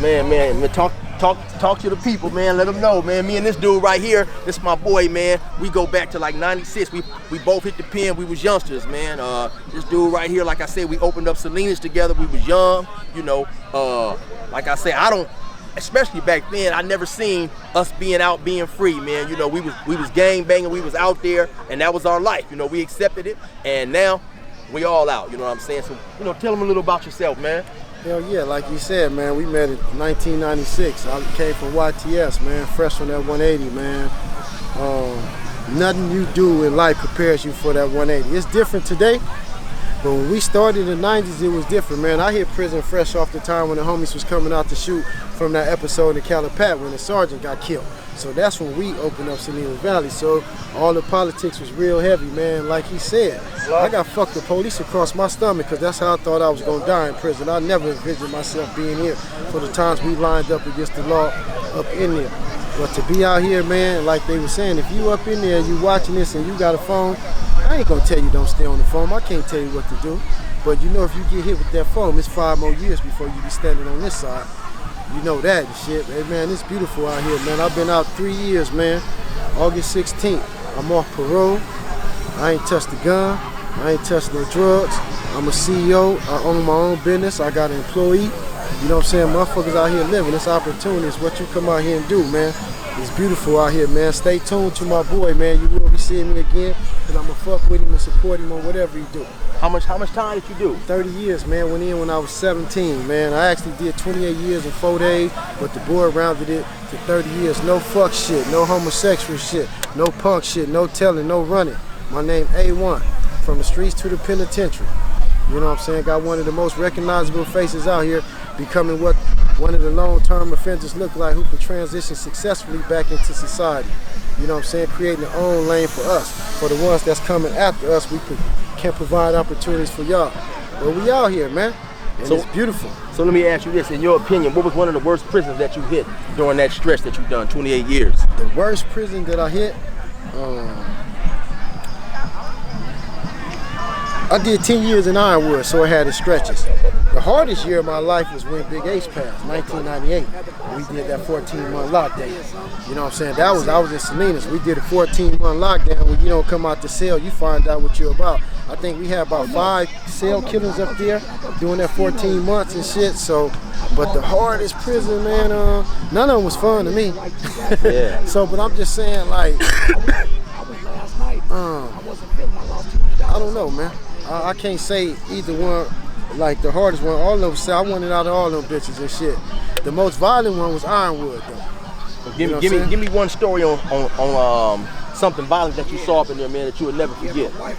Man, talk to the people, man. Let them know, man. Me and this dude right here, this is my boy, man. We go back to like '96. We both hit the pen. We was youngsters, man. This dude right here, like I said, we opened up Salinas together. We was young, you know. Like I said, especially back then, I never seen us being out, being free, man. You know, we was gang banging, we was out there, and that was our life. You know, we accepted it, and now we all out. You know what I'm saying? So, you know, tell them a little about yourself, man. Hell yeah, like you said, man, we met in 1996. I came from YTS, man, fresh from that 180, man. Nothing you do in life prepares you for that 180. It's different today, but when we started in the 90s, it was different, man. I hit prison fresh off the time when the homies was coming out to shoot from that episode in Calif Prison when the sergeant got killed. So that's when we opened up Salinas Valley. So all the politics was real heavy, man. Like he said, I got fucked the police across my stomach because that's how I thought I was gonna die in prison. I never envisioned myself being here for the times we lined up against the law up in there. But to be out here, man, like they were saying, if you up in there and you watching this and you got a phone, I ain't gonna tell you don't stay on the phone. I can't tell you what to do. But you know, if you get hit with that phone, it's 5 more years before you be standing on this side. You know that and shit. Hey, man, it's beautiful out here, man. I've been out 3 years, man. August 16th, I'm off parole. I ain't touched a gun. I ain't touched no drugs. I'm a CEO. I own my own business. I got an employee. You know what I'm saying? Motherfuckers out here living. This opportunity is what you come out here and do, man. It's beautiful out here, man. Stay tuned to my boy, man. You will be seeing me again, because I'm going to fuck with him and support him on whatever he do. How much time did you do? 30 years, man. Went in when I was 17, man. I actually did 28 years in 4 days, but the board rounded it to 30 years. No fuck shit, no homosexual shit, no punk shit, no telling, no running. My name A1, from the streets to the penitentiary. You know what I'm saying? Got one of the most recognizable faces out here, becoming what one of the long-term offenders look like, who can transition successfully back into society. You know what I'm saying? Creating their own lane for us. For the ones that's coming after us, we can provide opportunities for y'all. But we out here, man, and so, it's beautiful. So let me ask you this, in your opinion, what was one of the worst prisons that you hit during that stretch that you've done, 28 years? The worst prison that I hit? I did 10 years in Ironwood, so I had its stretches. The hardest year of my life was when Big Ace passed, 1998. We did that 14-month lockdown. You know what I'm saying? I was in Salinas. We did a 14-month lockdown. When you don't come out the cell, you find out what you're about. I think we had about 5 cell killings up there doing that 14 months and shit. So, but the hardest prison, man, none of them was fun to me. Yeah. So, but I'm just saying, like, I don't know, man. I can't say either one, like the hardest one. All of them say I wanted out of all them bitches and shit. The most violent one was Ironwood, though. Give me one story on something violent that you saw up in there, man, that you would never forget. I'm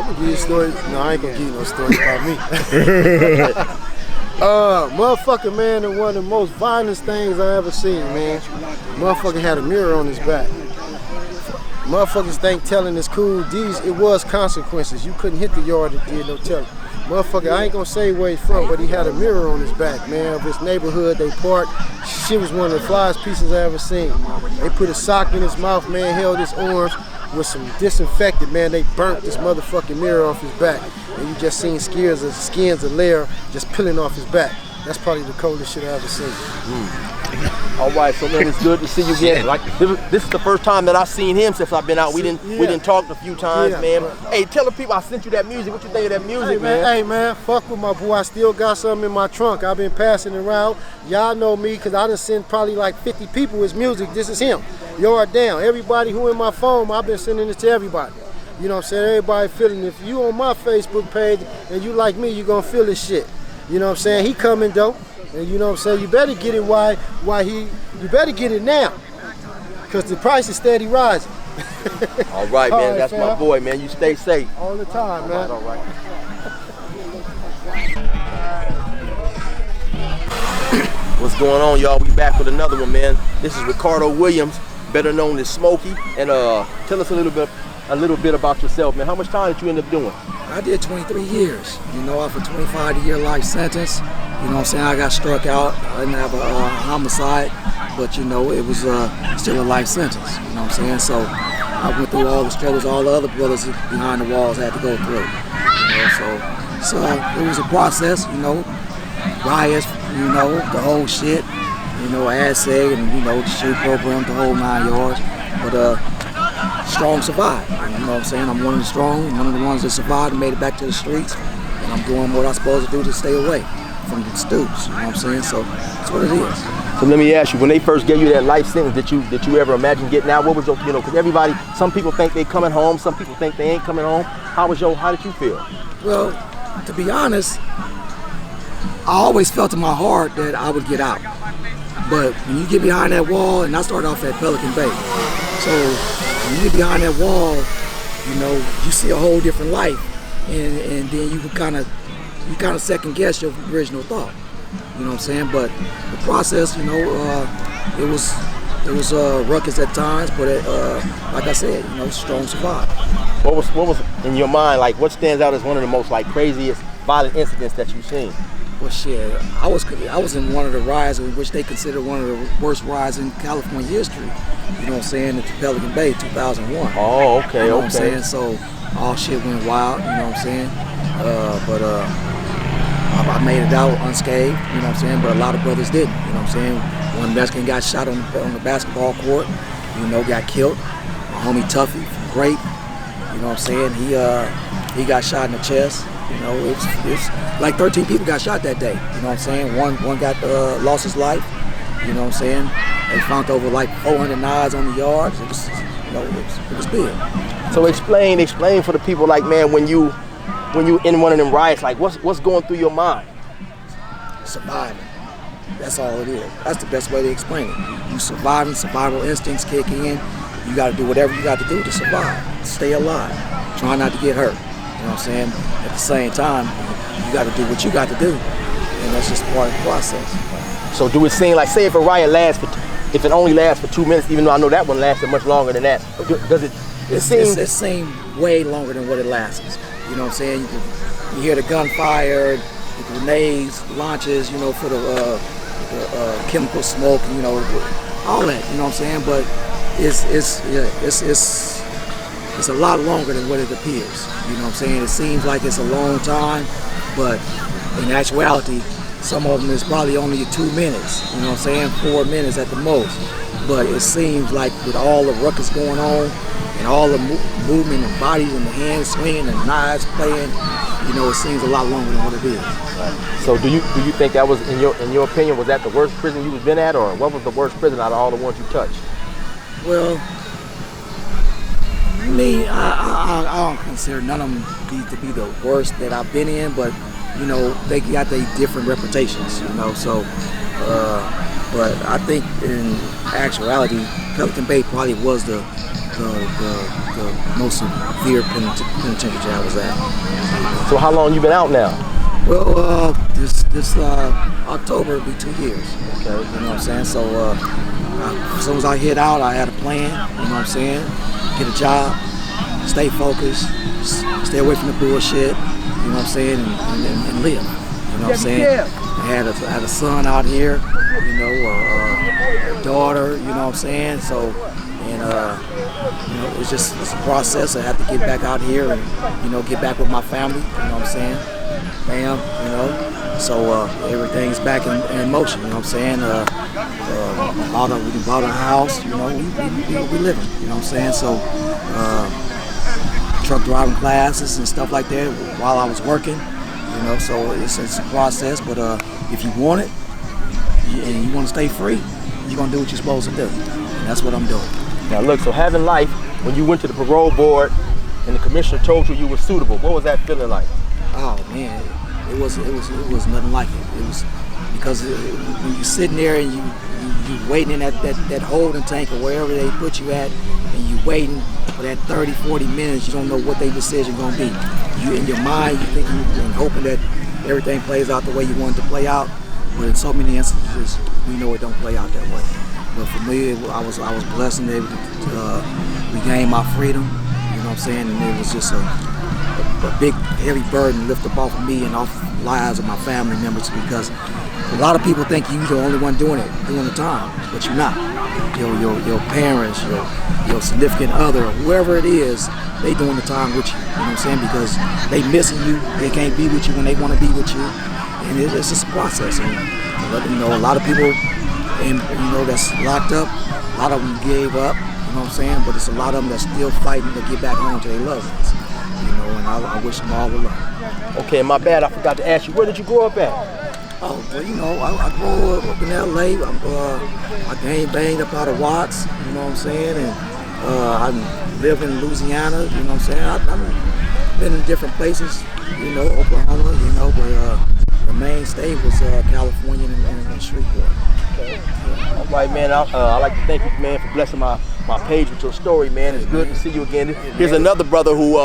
gonna give you a story. No, I ain't gonna give you no story about me. Motherfucker, man, and one of the most violent things I ever seen, man. Motherfucker had a mirror on his back. Motherfuckers think telling is cool. It was consequences. You couldn't hit the yard and did no telling. Motherfucker, I ain't gonna say where he's from, but he had a mirror on his back, man, of his neighborhood. They parked. Shit was one of the flyest pieces I ever seen. They put a sock in his mouth, man, held his arms with some disinfectant, man. They burnt this motherfucking mirror off his back. And you just seen skins of layer just peeling off his back. That's probably the coldest shit I ever seen. All right, so man, it's good to see you again. Like this is the first time that I've seen him since I've been out. We didn't talk a few times, man. Hey, tell the people I sent you that music. What you think of that music, man? Hey, man, fuck with my boy. I still got something in my trunk. I've been passing it around. Y'all know me because I done sent probably like 50 people his music. This is him. Yard down. Everybody who in my phone, I've been sending it to everybody. You know what I'm saying? Everybody feeling it. If you on my Facebook page and you like me, you gonna feel this shit. You know what I'm saying? He coming though. And you know what I'm saying? You better get it you better get it now. Cause the price is steady rising. All right, man. That's my boy, man. You stay safe. All the time, man. All right. What's going on, y'all? We back with another one, man. This is Ricardo Williams, better known as Smokey. And tell us a little bit about yourself, man. How much time did you end up doing? I did 23 years, you know, off a 25-year life sentence. You know what I'm saying? I got struck out. I didn't have a homicide, but, you know, it was still a life sentence. You know what I'm saying? So I went through all the struggles all the other brothers behind the walls had to go through. You know, so it was a process, you know. riots, the whole shit, ASA and, the shoot program, the whole 9 yards. But strong survived, you know what I'm saying? I'm one of the strong, one of the ones that survived and made it back to the streets. And I'm doing what I'm supposed to do to stay away from the stoops, you know what I'm saying? So that's what it is. So let me ask you, when they first gave you that life sentence, did you ever imagine getting out? What was your, because everybody, some people think they coming home, some people think they ain't coming home. How did you feel? Well, to be honest, I always felt in my heart that I would get out. But when you get behind that wall, and I started off at Pelican Bay, so when you get behind that wall, you see a whole different life, and then you kind of second guess your original thought. You know what I'm saying? But the process, it was ruckus at times, but like I said, strong survive. What was in your mind, like what stands out as one of the most craziest violent incidents that you've seen? Well, shit, I was in one of the riots, which they consider one of the worst riots in California history. You know what I'm saying? At Pelican Bay, 2001. Oh, okay, you know what I'm saying? So all shit went wild. You know what I'm saying? But I made it out unscathed. You know what I'm saying? But a lot of brothers didn't. You know what I'm saying? One Mexican got shot on the basketball court. Got killed. My homie Tuffy from Grape. You know what I'm saying? He got shot in the chest. It's like 13 people got shot that day. You know what I'm saying? One got lost his life. You know what I'm saying? They found over 400 knives on the yards. It was big. So explain for the people, man, when you in one of them riots, what's going through your mind? Surviving. That's all it is. That's the best way to explain it. You surviving, survival instincts kick in. You got to do whatever you got to do to survive, stay alive, try not to get hurt. You know what I'm saying? At the same time, you got to do what you got to do, and that's just part of the process. So do it seem say if a riot lasts if it only lasts for 2 minutes, even though I know that one lasted much longer than that, does it? It seems way longer than what it lasts. You know what I'm saying? You hear the gunfire, the grenades, launches, for the chemical smoke, all that. You know what I'm saying? But it's a lot longer than what it appears. You know what I'm saying? It seems like it's a long time, but in actuality, some of them is probably only 2 minutes. You know what I'm saying? 4 minutes at the most. But it seems like with all the ruckus going on and all the movement and bodies and the hands swinging and knives playing, it seems a lot longer than what it is. Right. So do you think that was, in your opinion, was that the worst prison you've been at, or what was the worst prison out of all the ones you touched? Well, me, I don't consider none of them to be the worst that I've been in, but they got their different reputations, so but I think in actuality Pelican Bay probably was the most severe penitentiary I was at. So how long you been out now? Well, this October will be 2 years. Okay. You know what I'm saying? So as soon as I hit out, I had a plan, you know what I'm saying? Get a job, stay focused, stay away from the bullshit, you know what I'm saying, and live. You know what I'm saying? I had a son out here, a daughter, you know what I'm saying? So, and it's a process. I have to get back out here and, get back with my family, you know what I'm saying? Bam, So everything's back in motion, you know what I'm saying? We bought a house, we living, you know what I'm saying? So truck driving classes and stuff like that while I was working, so it's a process, but if you want it and you want to stay free, you're going to do what you're supposed to do, and that's what I'm doing. Now look, so having life, when you went to the parole board and the commissioner told you were suitable, what was that feeling like? Oh man, it was nothing like it. It was because when you're sitting there and you waiting in that holding tank or wherever they put you at, and you waiting for that 30, 40 minutes, you don't know what their decision gonna be. You in your mind, you thinking and hoping that everything plays out the way you want it to play out, but in so many instances, we know it don't play out that way. But for me, I was blessed and able to regain my freedom. You know what I'm saying? And it was just a big, heavy burden lifted off of me and off the lives of my family members, because a lot of people think you're the only one doing the time, but you're not. Your parents, your significant other, whoever it is, they doing the time with you. You know what I'm saying? Because they missing you. They can't be with you when they want to be with you. and it's just a process. And you know, a lot of people, and you know, that's locked up. A lot of them gave up. You know what I'm saying? But it's a lot of them that's still fighting to get back home to their loved ones. You know, and I wish them all the luck. Okay, my bad. I forgot to ask you. Where did you grow up at? Oh, well, you know, I grew up in L.A. I banged up out of Watts. You know what I'm saying? And I live in Louisiana. You know what I'm saying? I've been in different places. You know, Oklahoma. You know, but the main state was California and Shreveport. Okay. Yeah. All right, man. I'd like to thank you, man, for blessing my page with your story, man. It's good to see you again. Here's another brother who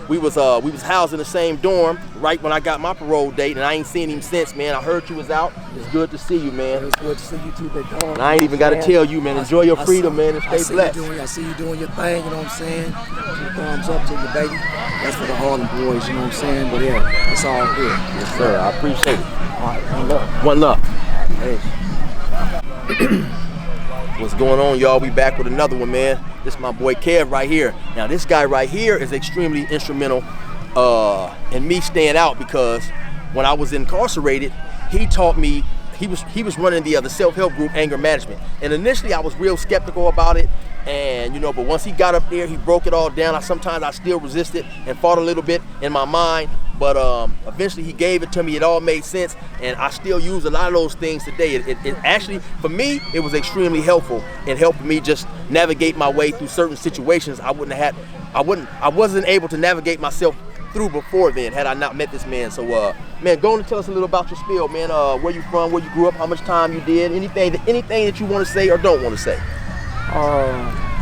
we was housed in the same dorm right when I got my parole date, and I ain't seen him since, man. I heard you was out. It's good to see you, man. It's good to see you too, big dog. And I ain't even got to tell you, man. Enjoy your freedom, man, and stay blessed. I see you doing your thing, you know what I'm saying? Two thumbs up to you, baby. That's for the Harlem boys, you know what I'm saying? But yeah, it's all good. Yes, sir. I appreciate it. All right, one love. One love. Hey. What's going on, y'all? We back with another one, man. This is my boy Kev right here. Now, this guy right here is extremely instrumental in me staying out, because when I was incarcerated, he taught me. He was running the self-help group, Anger Management, and initially I was real skeptical about it, and you know, but once he got up there, he broke it all down. Sometimes I still resisted and fought a little bit in my mind, but eventually he gave it to me. It all made sense, and I still use a lot of those things today. It actually, for me, it was extremely helpful in helping me just navigate my way through certain situations I wasn't able to navigate myself through before then, had I not met this man. So man, go on and tell us a little about your spiel, man. Where you from, where you grew up, how much time you did, anything that you want to say or don't want to say.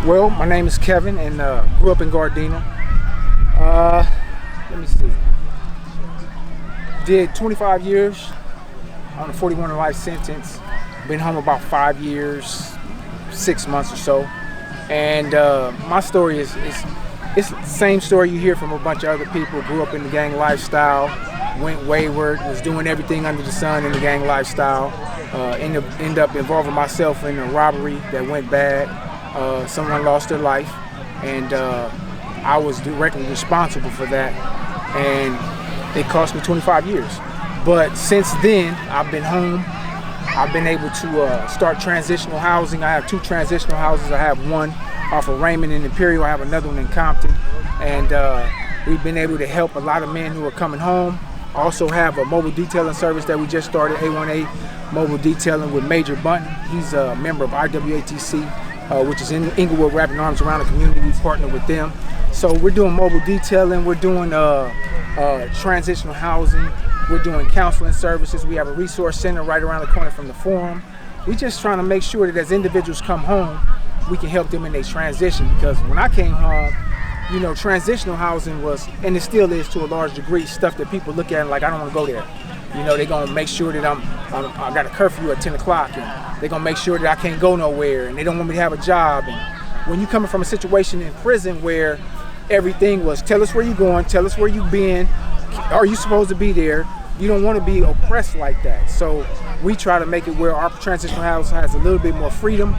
Well, my name is Kevin, and grew up in Gardena. Let me see. Did 25 years on a 41 life sentence. Been home about 5 years, 6 months or so. And my story is it's the same story you hear from a bunch of other people. Grew up in the gang lifestyle, went wayward, was doing everything under the sun in the gang lifestyle. Ended up involving myself in a robbery that went bad. Someone lost their life, and I was directly responsible for that, and it cost me 25 years. But since then, I've been home. I've been able to start transitional housing. I have 2 transitional houses. I have one off of Raymond and Imperial. I have another one in Compton, and we've been able to help a lot of men who are coming home. Also have a mobile detailing service that we just started, A1A Mobile Detailing, with Major Bunton. He's a member of IWATC, which is in Inglewood, wrapping arms around the community. We partner with them. So we're doing mobile detailing, we're doing transitional housing, we're doing counseling services. We have a resource center right around the corner from the forum. We're just trying to make sure that as individuals come home, we can help them in their transition, because when I came home, you know, transitional housing was, and it still is to a large degree, stuff that people look at and like, I don't want to go there. You know, they're gonna make sure that I got a curfew at 10 o'clock, and they're gonna make sure that I can't go nowhere, and they don't want me to have a job. And when you're coming from a situation in prison where everything was, tell us where you're going, tell us where you've been, are you supposed to be there? You don't want to be oppressed like that. So we try to make it where our transitional house has a little bit more freedom.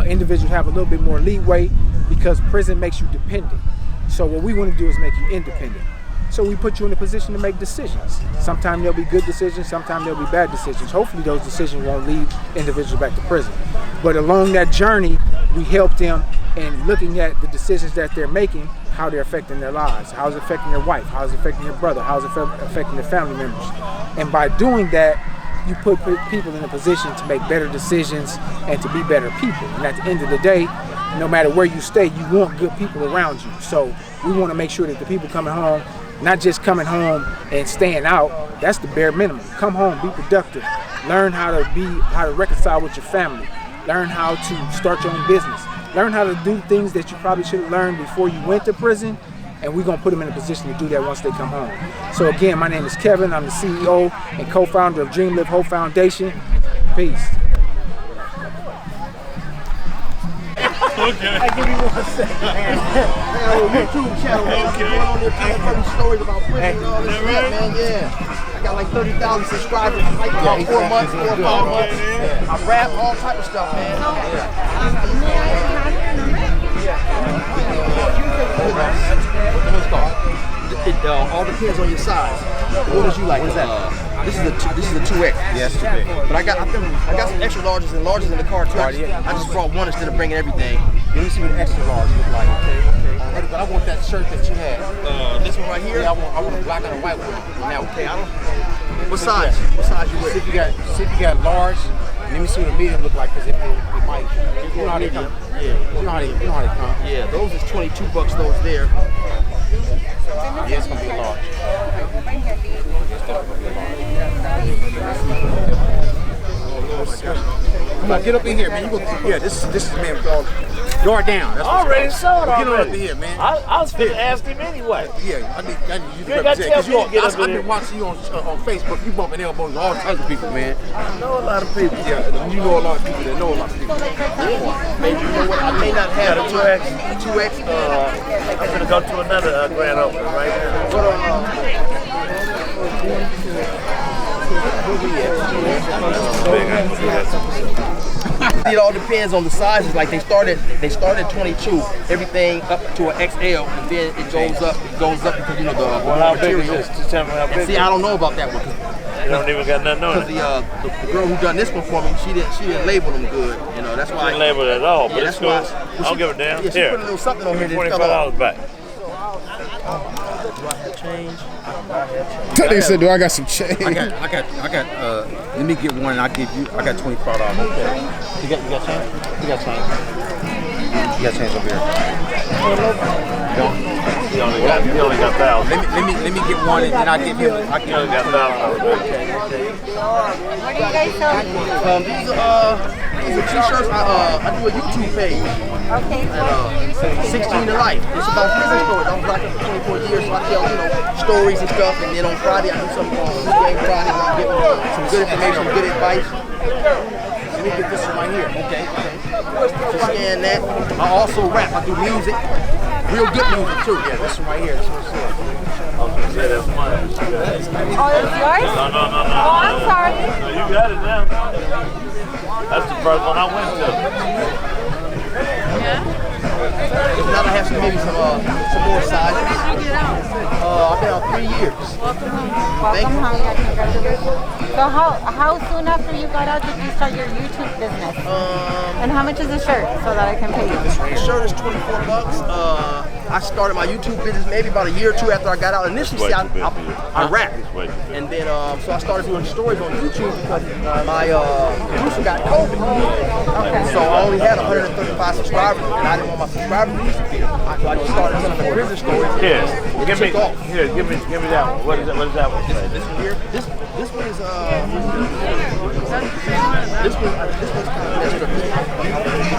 Individuals have a little bit more leeway, because prison makes you dependent. So what we want to do is make you independent. So we put you in a position to make decisions. Sometimes there'll be good decisions, sometimes there'll be bad decisions. Hopefully those decisions won't lead individuals back to prison. But along that journey, we help them in looking at the decisions that they're making, how they're affecting their lives, how it's affecting their wife, how it's affecting their brother, how it's affecting their family members. And by doing that, you put people in a position to make better decisions and to be better people. And at the end of the day, no matter where you stay, you want good people around you. So we want to make sure that the people coming home, not just coming home and staying out, that's the bare minimum. Come home, be productive, learn how to reconcile with your family, learn how to start your own business, learn how to do things that you probably should have learned before you went to prison, and we're going to put them in a position to do that once they come home. So again, my name is Kevin. I'm the CEO and co-founder of Dream Live Hope Foundation. Peace. Okay. I give you 1 second. Man, I have a YouTube channel, man. I've been going on there telling funny stories about prison and all this stuff, man. Yeah. I got like 30,000 subscribers in like about 4 months, 4 or 5 months. I rap, all type of stuff, man. What's it called? It all depends on your size. What would you like? What's that? This is a 2X. Yeah, it's too big. But I got some extra larges and larges in the car too. I just brought one instead of bringing everything. Let me see what the extra large look like. Okay. But I want that shirt that you had. This one right here. Yeah, I want a black and a white one. Now, Okay, I don't. What size? What size you wear? See if you got large. Let me see what a medium look like, because it might. You know how they come. Yeah. You know how they come. Yeah, those is $22. Those there. Yeah, it's gonna be a large. Come on, get up in here, man. You go. Yeah, this is man called guard down. That's Already saw it Get already. on up in here, man. I was finna ask him anyway. Yeah, I need you to You ain't gotta tell represent. me to get up I've in been here. watching you on Facebook. You bumping elbows with all kinds of people, man. I know a lot of people. Yeah, you know a lot of people that know a lot of people. Maybe you know what? I may not have Got a 2X. 2X. I'm gonna go to another grand opening right now. It all depends on the sizes. Like they started 22, everything up to an XL, and then it goes up because you know the Well, how big is material. this? Just tell me how big. See, I don't know about that one You don't even got nothing on because it. the girl who done this one for me, she didn't label them good. You know, that's why. Didn't label it at all, but Yeah, it's that's cool. why. I don't give a damn. Yeah, she Here, put a little something on here that fell off. $25 back. Do I have change? That nigga said, "Do I got some change?" I got. Let me get one, and I got $25. Okay. You got change? You got change? You got change over here. He only got $1,000. Let me get one, and then I give him. He only got $1,000 back. What are you guys selling? These are t-shirts. I do a YouTube page. Okay. 16 to Life. It's about prison stories. I was locked up for 24 years, so I tell, stories and stuff. And then on Friday, I do something called Game Friday, where I'm giving some good information, good advice. Let me get this one right here. Okay. So scan that. I also rap. I do music. Real good music, too. Yeah, this one right here. This one's here. Yeah, that's mine. Oh, it's yours? No. Oh, I'm sorry. No, you got it now. That's the first one I went to. If not, I have maybe some more sizes. I've been out 3 years. Welcome home. Yeah, congratulations. So how soon after you got out did you start your YouTube business? And how much is the shirt so that I can pay you? The shirt is $24. I started my YouTube business maybe about a year or two after I got out. Initially, see, I rap. And then, so I started doing stories on YouTube because my producer got COVID. So I only had 135 subscribers, and I didn't want my subscribers to disappear. So I just started telling the prison stories. Here, give me off. that one. What is that one say? This one here, this one is this one's kind of messed up.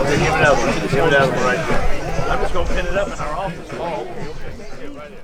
Okay, give me that one right there. I'm just gonna pin it up in our office. Oh, okay. Right here.